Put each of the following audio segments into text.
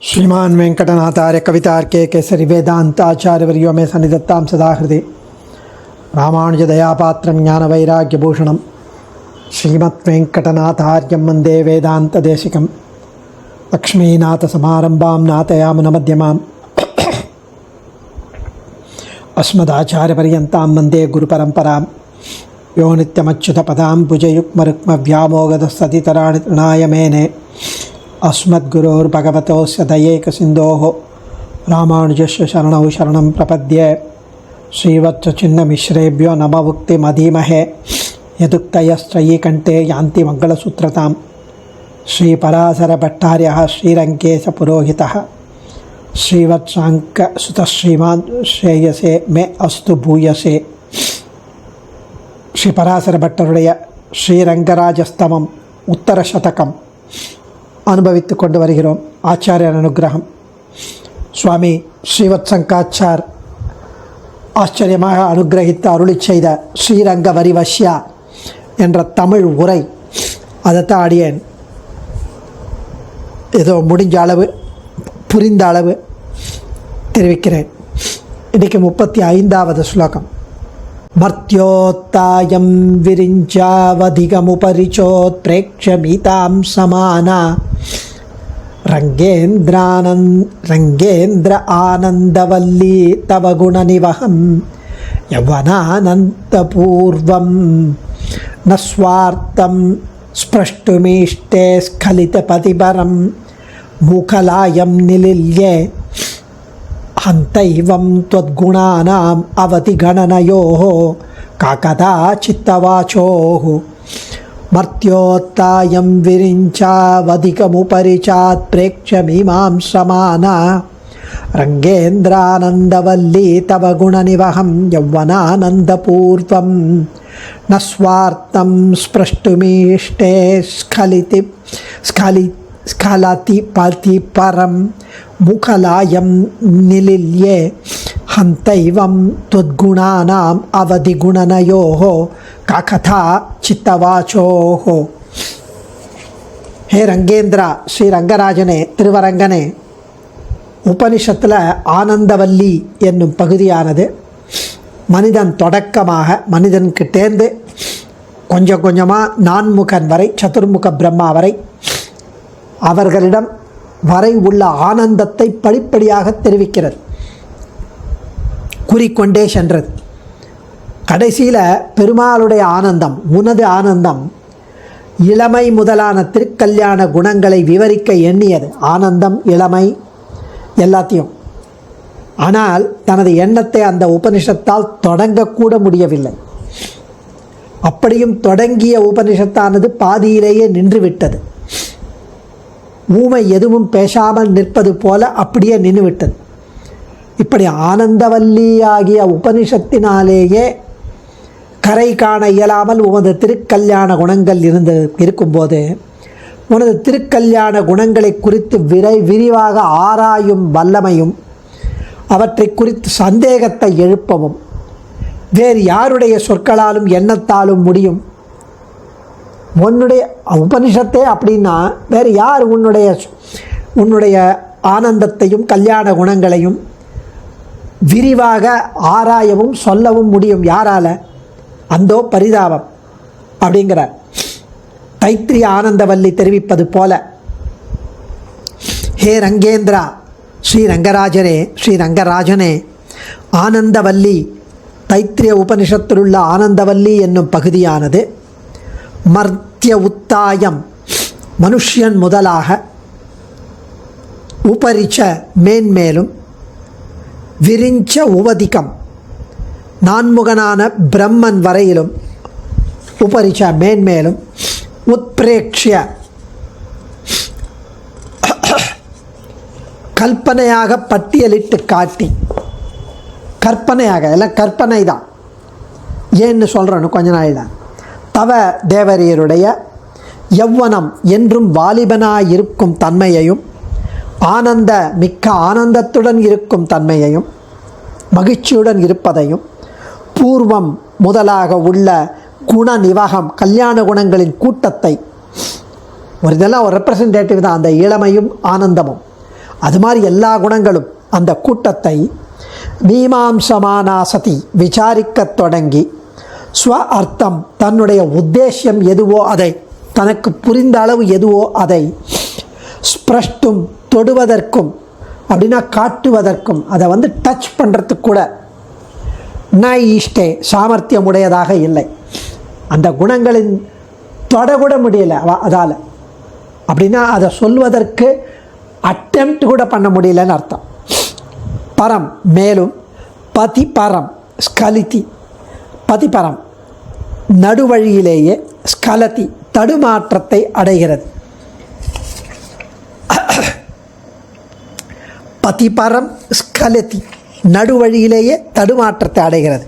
श्रीमान वेंकटनाथार्य कवितार्के केसरी वेदांताचार्यवर्यो मे सन्निधत्तां सदा हृदि रामानुजदयापात्रं ज्ञानवैराग्यभूषणं श्रीमद्वेंकटनाथार्यं वन्दे वेदान्तदेशिकं लक्ष्मीनाथसमारम्भां नाथयामुनमध्यमाम् अस्मदाचार्यपर्यन्तां वन्दे गुरुपरम्परां यो नित्यमच्युतपदां भुजयुग्मरुक्मव्यामोगदस्ततितराणि तृणाय मेने अस्मद्गुरोर्भगवतोस्य दयैकसिन्धोः रामानुजस्य शरणौ शरणं प्रपद्ये श्रीवत्सचिन्नमिश्रेभ्यो नममुक्तिमधीमहे यदुक्तयस्त्रयीकण्ठे यान्ति मङ्गलसूत्रतां श्रीपराशरभट्टार्यः श्रीरङ्गेशपुरोहितः श्रीवत्साङ्कसुतः श्रीमान् श्रेयसे मे अस्तु भूयसे श्रीपराशरभट्टरुடைய ஸ்ரீரங்கராஜஸ்தவம் உத்தர சதகம் அனுபவித்து கொண்டு வருகிறோம். ஆச்சாரியர் அனுகிரகம். சுவாமி ஸ்ரீவத்சங்காச்சார் ஆச்சரியமாக அனுகிரகித்து அருளி செய்த ஸ்ரீரங்க வரிவஷ்யா என்ற தமிழ் உரை, அதைத்தான் அடியேன் ஏதோ முடிஞ்ச அளவு புரிந்த அளவு தெரிவிக்கிறேன். இன்றைக்கு 35வது ஸ்லோகம். மர்த்யோத்தாயம் விரிஞ்சாவதிகமுபரிச்சோத் பிரேக்ஷமீதாம் சமானா ரங்கேந்திர ஆனந்தவல்லி தவ குணநிவகம் யவனானந்தபூர்வம் நஸ்வார்த்தம் ஸ்பிரஷ்டுமீஷ்டே ஸ்கலிதபதிபரம் மூகலாயம் நிலில்யே ஹந்தைவம் त्वद्गुणानाम् अवतिगणनयोः काकदा चित्तवाचोः मर्त्योत्तायं विरिञ्चावधिकमुपरिचात् प्रेक्ष्यमीमां समाना रङ्गेन्द्रानन्दवल्ली तव गुणनिवहं यौवनानन्दपूर्वं न स्वार्थं स्प्रष्टुमीष्टे स्खलति पति परं मुखलायं निलिल्ये हन्तैवं त्वद्गुणानाम् अवधिगुणनयोः काकथा चित्तवाचोः. हे रंगेंद्रा, श्री रंगराजने, திருவரங்கனே, உபனிஷத்தில் ஆனந்தவல்லி என்னும் பகுதியானது மனிதன் தொடக்கமாக மனிதன்கிட்டேந்து கொஞ்சம் கொஞ்சமாக நான்முகன் வரை, சதுர்முக பிரம்மா வரை அவர்களிடம் வரை உள்ள ஆனந்தத்தை படிப்படியாக தெரிவிக்கிறது, கூறிக்கொண்டே சென்றது. கடைசியில் பெருமாளுடைய ஆனந்தம், உனது ஆனந்தம் இளமை முதலான திருக்கல்யாண குணங்களை விவரிக்க எண்ணியது. ஆனந்தம், இளமை எல்லாத்தையும். ஆனால் தனது எண்ணத்தை அந்த உபனிஷத்தால் தொடங்கக்கூட முடியவில்லை. அப்படியும் தொடங்கிய உபனிஷத்தானது பாதியிலேயே நின்றுவிட்டது. ஊமை எதுவும் பேசாமல் நிற்பது போல அப்படியே நின்றுவிட்டது. இப்படி ஆனந்தவல்லியாகிய உபனிஷத்தினாலேயே கரை காண இயலாமல் உமது திருக்கல்யாண குணங்கள் இருக்கும்போது உனது திருக்கல்யாண குணங்களை குறித்து விரிவாக ஆராயும் வல்லமையும் அவற்றை குறித்து சந்தேகத்தை எழுப்பவும் வேறு யாருடைய சொற்களாலும் எண்ணத்தாலும் முடியும்? உன்னுடைய உபனிஷத்தே அப்படின்னா வேறு யார் உன்னுடைய ஆனந்தத்தையும் கல்யாண குணங்களையும் விரிவாக ஆராயவும் சொல்லவும் முடியும்? யாரால? அந்தோ பரிதாபம் அப்படிங்கிறார். தைத்திரிய ஆனந்தவல்லி தெரிவிப்பது போல, ஹே ரங்கேந்திரா, ஸ்ரீரங்கராஜனே, ஆனந்தவல்லி, தைத்திரிய உபனிஷத்திலுள்ள ஆனந்தவல்லி என்னும் பகுதியானது மர்த்திய உத்தாயம், மனுஷ்யன் முதலாக, உபரிச்ச மேன்மேலும், விரிஞ்ச உவதிகம் நான்முகனான பிரம்மன் வரையிலும், உபரிச்ச மேன்மேலும், உத்பிரேக்ஷ்ய கல்பனையாக பட்டியலிட்டு காட்டி, கற்பனையாக, எல்லாம் கற்பனை தான், ஏன்னு சொல்கிறேன்னு கொஞ்ச நாள் தான். தவ தேவரியருடைய யௌவனம் என்றும் வாலிபனாயிருக்கும் தன்மையையும், ஆனந்த மிக்க ஆனந்தத்துடன் இருக்கும் தன்மையையும், மகிழ்ச்சியுடன் இருப்பதையும், பூர்வம் முதலாக உள்ள குண நிவகம் கல்யாண குணங்களின் கூட்டத்தை, ஒரு இதெல்லாம் ஒரு ரெப்ரசன்டேட்டிவ் தான் அந்த இளமையும் ஆனந்தமும். அது மாதிரி எல்லா குணங்களும் அந்த கூட்டத்தை மீமாம்சமானாசதி விசாரிக்கத் தொடங்கி ஸ்வ அர்த்தம் தன்னுடைய உத்தேசியம் எதுவோ அதை, தனக்கு புரிந்த அளவு எதுவோ அதை ஸ்பிரஷ்டும் தொடுவதற்கும் அப்படின்னா காட்டுவதற்கும், அதை டச் பண்ணுறதுக்கு கூட ந ஈஷ்டே சாமர்த்தியம் உடையதாக இல்லை. அந்த குணங்களின் தொடக்கூட முடியலை அதால். அப்படின்னா அதை சொல்வதற்கு அட்டெம்ப்ட் கூட பண்ண முடியலன்னு அர்த்தம். பரம் மேலும் பதிபரம் ஸ்கலிதி, பதிபரம் நடுவழியிலேயே, ஸ்கலதி தடுமாற்றத்தை அடைகிறது. பதிபரம் ஸ்கலதி நடுவழியிலேயே தடுமாற்றத்தை அடைகிறது.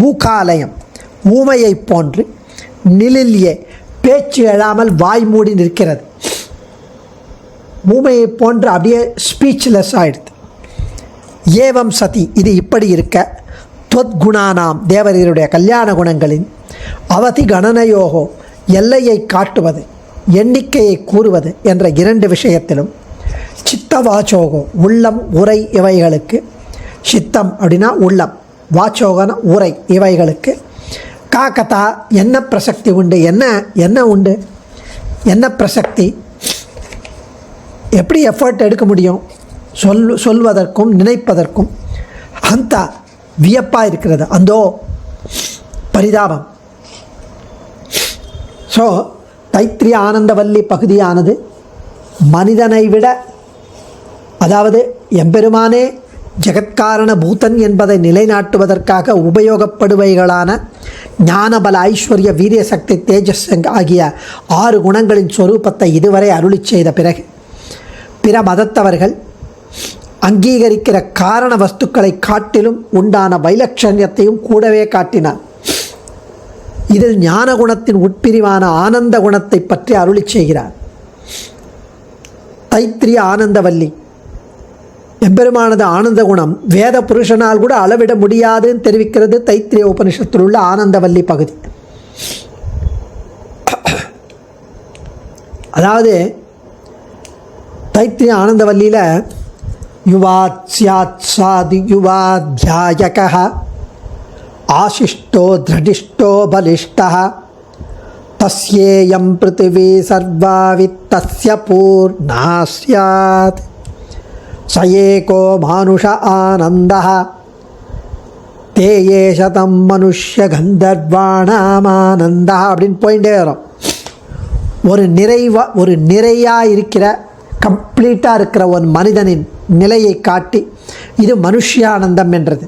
மூக்காலயம் ஊமையை போன்று, நிலில்யே பேச்சு எழாமல் வாய் மூடி நிற்கிறது. ஊமையை போன்று அப்படியே ஸ்பீச்லெஸ் ஆயிடுது. ஏவம் சதி இது இப்படி இருக்க, துவத்குணானாம் தேவரீருடைய கல்யாண குணங்களின் அவதி கணனயோகோ எல்லையை காட்டுவது, எண்ணிக்கையை கூறுவது என்ற 2 விஷயத்திலும், சித்தவாச்சோகோ உள்ளம் உரை இவைகளுக்கு, சித்தம் அப்படின்னா உள்ளம், வாச்சோகன உரை இவைகளுக்கு, காக்கதா என்ன பிரசக்தி உண்டு, என்ன உண்டு, என்ன பிரசக்தி, எப்படி எஃபர்ட் எடுக்க முடியும் சொல்வதற்கும் நினைப்பதற்கும், அந்த வியப்பாக இருக்கிறது, அந்தோ பரிதாபம். ஸோ தைத்திரிய ஆனந்தவல்லி பகுதியானது மனிதனை விட, அதாவது எம்பெருமானே ஜெகத்காரண பூதன் என்பதை நிலைநாட்டுவதற்காக உபயோகப்படுவைகளான ஞானபல ஐஸ்வர்ய வீரிய சக்தி தேஜஸ் ஆகிய 6 குணங்களின் சொரூபத்தை இதுவரை அருளி செய்த பிறகு பிற மதத்தவர்கள் அங்கீகரிக்கிற காரண வஸ்துக்களை காட்டிலும் உண்டான வைலட்சண்யத்தையும் கூடவே காட்டினார். இதில் ஞான குணத்தின் உட்பிரிவான ஆனந்த குணத்தை பற்றி அருளி செய்கிறார். தைத்திரிய ஆனந்தவல்லி எம்பெருமானது ஆனந்த குணம் வேத புருஷனால் கூட அளவிட முடியாதுன்னு தெரிவிக்கிறது தைத்திரிய உபனிஷத்தில் உள்ள ஆனந்தவல்லி பகுதி. அதாவது தைத்திரிய ஆனந்தவல்லியில் யுவாத் சியாத் சாதி யுவாத்யாயக ஆசிஷ்டோ திரடிஷ்டோ பலிஷ்டः தஸ்யேயம் பிருத்திவி சர்வாவித்தஸ்ய பூர்ணா ஸ்யாத் சயேகோ மானுஷ ஆனந்தः தேயே சதம் மனுஷ்ய கந்தர்வாணாமானந்தः அப்படின்னு போயிட்டே வரும். ஒரு நிறையாக இருக்கிற, கம்ப்ளீட்டாக இருக்கிற ஒரு மனிதனின் நிலையை காட்டி இது மனுஷ்யானந்தம் என்றது.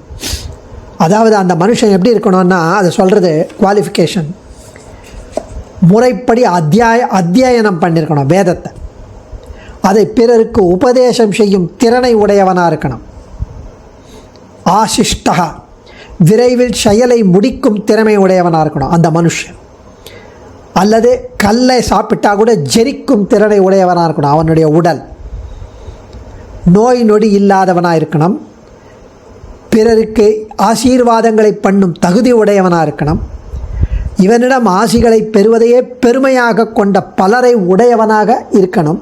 அதாவது அந்த மனுஷன் எப்படி இருக்கணும்னா, அதை சொல்கிறது குவாலிஃபிகேஷன், முறைப்படி அத்தியாயனம் பண்ணியிருக்கணும் வேதத்தை, அதை பிறருக்கு உபதேசம் செய்யும் திறனை உடையவனாக இருக்கணும். ஆசிஷ்டா விரைவில் செயலை முடிக்கும் திறமை உடையவனாக இருக்கணும் அந்த மனுஷன். அல்லது கல்லை சாப்பிட்டா கூட ஜெரிக்கும் திறனை உடையவனாக இருக்கணும் அவனுடைய உடல். நோய் நொடி இல்லாதவனாக இருக்கணும். பிறருக்கு ஆசீர்வாதங்களை பண்ணும் தகுதி உடையவனாக இருக்கணும். இவனிடம் ஆசிகளை பெறுவதையே பெருமையாக கொண்ட பலரை உடையவனாக இருக்கணும்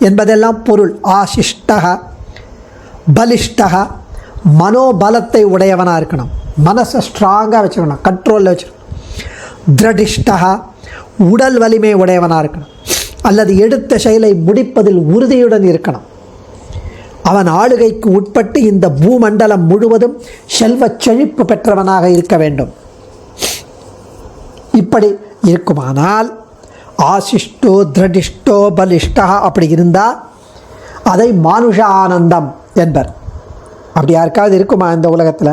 என்பதெல்லாம் பொருள். ஆசிஷ்டக பலிஷ்டக மனோபலத்தை உடையவனாக இருக்கணும், மனசை ஸ்ட்ராங்காக வச்சுக்கணும், கண்ட்ரோலில் வச்சுக்கணும். திரடிஷ்டக உடல் வலிமை உடையவனாக இருக்கணும், அல்லது எடுத்த செயலை முடிப்பதில் உறுதியுடன் இருக்கணும். அவன் ஆளுகைக்கு உட்பட்டு இந்த பூமண்டலம் முழுவதும் செல்வ செழிப்பு பெற்றவனாக இருக்க வேண்டும். இப்படி இருக்குமானால் ஆசிஷ்டோ திரடிஷ்டோ பலிஷ்டா அப்படி இருந்தால் அதை மானுஷ ஆனந்தம் என்பர். அப்படி யாருக்காவது இருக்குமா இந்த உலகத்தில்?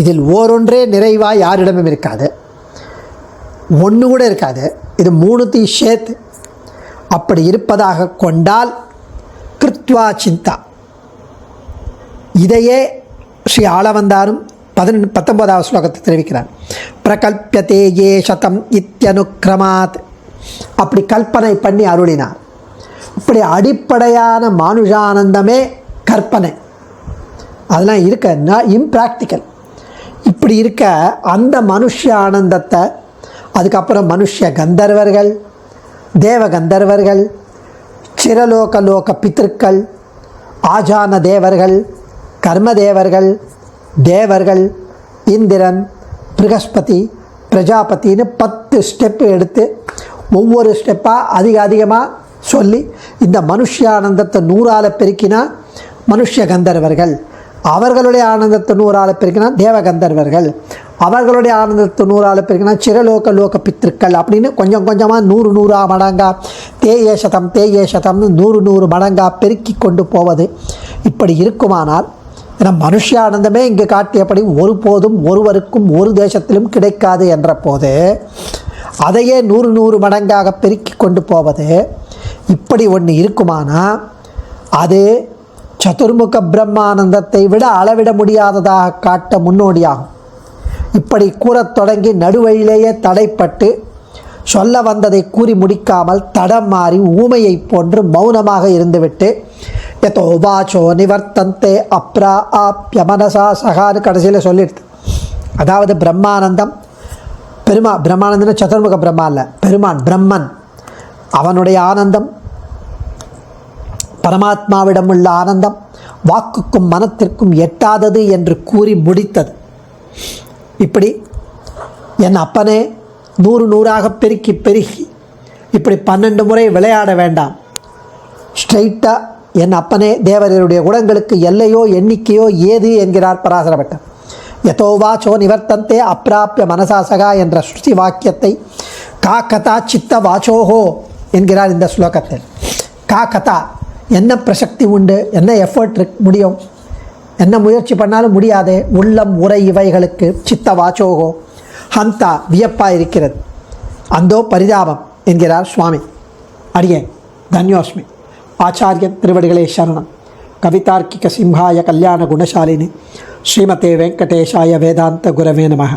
இதில் ஓரொன்றே நிறைவாக யாரிடமும் இருக்காது, ஒன்று கூட இருக்காது. இது 3 சேர்த்து அப்படி இருப்பதாக கொண்டால் கிருத்வா சிந்தா, இதையே ஸ்ரீ ஆளவந்தாரும் 19வது ஸ்லோகத்தை தெரிவிக்கிறார். பிரகல்பியதே ஏ சதம் இத்யனுக்ரமாத், அப்படி கல்பனை பண்ணி அருளினார். இப்படி அடிப்படையான மானுஷானந்தமே கற்பனை, அதெல்லாம் இருக்க இம்ப்ராக்டிக்கல். இப்படி இருக்க அந்த மனுஷ ஆனந்தத்தை அதுக்கப்புறம் மனுஷ கந்தர்வர்கள், தேவ கந்தர்வர்கள், சிரலோக லோக பித்திருக்கள், ஆஜான தேவர்கள், கர்மதேவர்கள், தேவர்கள், இந்திரன், ப்ரகஸ்பதி, பிரஜாபதினு 10 ஸ்டெப்பு எடுத்து ஒவ்வொரு ஸ்டெப்பாக அதிகமாக சொல்லி இந்த மனுஷ்யானந்தத்தை 100ஆல் பெருக்கினா மனுஷ்ய கந்தர்வர்கள், அவர்களுடைய ஆனந்தத்தை 100ஆல் பெருக்கினா தேவகந்தர்வர்கள், அவர்களுடைய ஆனந்தத்தை 100ஆல் பெருக்கினா சிரலோக பித்திருக்கள் அப்படின்னு கொஞ்சம் கொஞ்சமாக 100 மடங்கா தேயே சதம்னு 100 மடங்கா பெருக்கி கொண்டு போவது. இப்படி இருக்குமானால் ஏன்னா மனுஷ்யானந்தமே இங்கு காட்டியபடி ஒருபோதும் ஒருவருக்கும் ஒரு தேசத்திலும் கிடைக்காது என்ற போது அதையே 100 மடங்காக பெருக்கி கொண்டு போவது இப்படி ஒன்று இருக்குமானா அது சதுர்முக பிரம்மானந்தத்தை விட அளவிட முடியாததாக காட்ட முன்னோடியாகும். இப்படி கூறத் தொடங்கி நடுவழியிலேயே தடைப்பட்டு சொல்ல வந்ததை கூறி முடிக்காமல் தடம் மாறி ஊமையை போன்று மௌனமாக இருந்துவிட்டு எதோ வாச்சோ நிவர்த்தந்தே அப்ரா ஆப்ய மனசா சகான்னு கடைசியில் சொல்லிடுது. அதாவது பிரம்மானந்தம் பிரம்மானந்தம்னு சதுர்முக பிரம்மா இல்லை, பெருமான் பிரம்மன், அவனுடைய ஆனந்தம், பரமாத்மாவிடம் உள்ள ஆனந்தம் வாக்குக்கும் மனத்திற்கும் எட்டாதது என்று கூறி முடித்தது. இப்படி என் அப்பனே 100 பெருக்கி இப்படி 12 முறை விளையாட வேண்டாம். ஸ்ட்ரைட்டாக என் அப்பனே தேவர்களுடைய குணங்களுக்கு எல்லையோ எண்ணிக்கையோ ஏது என்கிறார் பராசரபட்டர். யதோவாச்சோ நிவர்த்தந்தே அப்பிராப்பிய மனசாசகா என்ற ஸ்ருதி வாக்கியத்தை கா கதா சித்த வாச்சோஹோ என்கிறார் இந்த ஸ்லோகத்தில். கா கதா என்ன பிரசக்தி உண்டு, என்ன எஃபர்ட் முடியும், என்ன முயற்சி பண்ணாலும் முடியாதே. உள்ளம் உரை இவைகளுக்கு சித்த வாச்சோகோ ஹந்தா வியப்பாக இருக்கிறது, அந்தோ பரிதாபம் என்கிறார் சுவாமி. அடியேன் தன்யோஸ்மி. ஆச்சாரியன் திருவடிகளே சரணம். கவிதார்க்கிக சிம்ஹாய கல்யாண குணசாலினி ஸ்ரீமதே வெங்கடேஷாய வேதாந்த குரவே நமः.